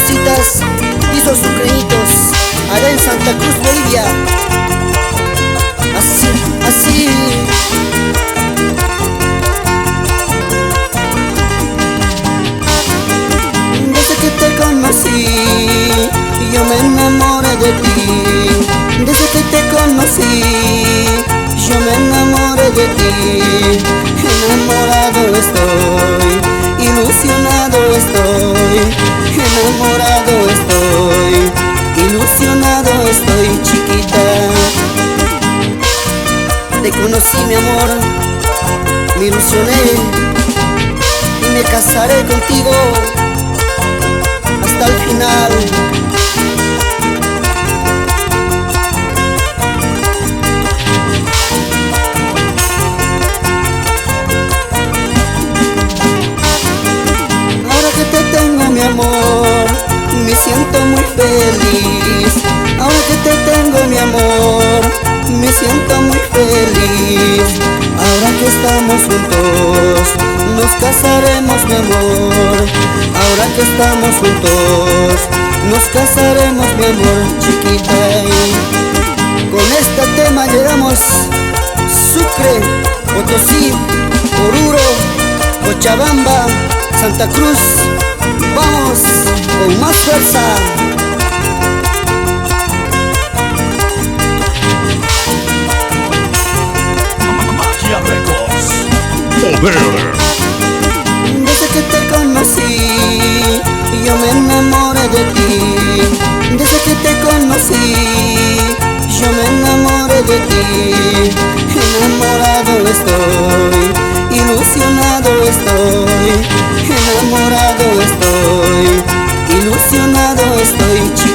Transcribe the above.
Rositas y sus sucrenitos allá en Santa Cruz, Bolivia. Así, así. Desde que te conocí, yo me enamoré de ti. Desde que te conocí, yo me enamoré de ti. Enamorado estoy, ilusionado estoy. Enamorado estoy, ilusionado estoy, chiquita. Te conocí, mi amor, me ilusioné y me casaré contigo hasta el final. Ahora que te tengo, mi amor, me siento muy feliz. Ahora que te tengo, mi amor, me siento muy feliz. Ahora que estamos juntos, nos casaremos, mi amor. Ahora que estamos juntos, nos casaremos, mi amor, chiquita. Y con este tema llegamos Sucre, Potosí, Oruro, Cochabamba, Santa Cruz. Vamos con más fuerza. Magia Records. Poder. Desde que te conocí, yo me enamoré de ti. Desde que te conocí, yo me enamoré de ti. Enamorado estoy, ilusionado estoy. Enamorado estoy, ilusionado estoy, chiquita.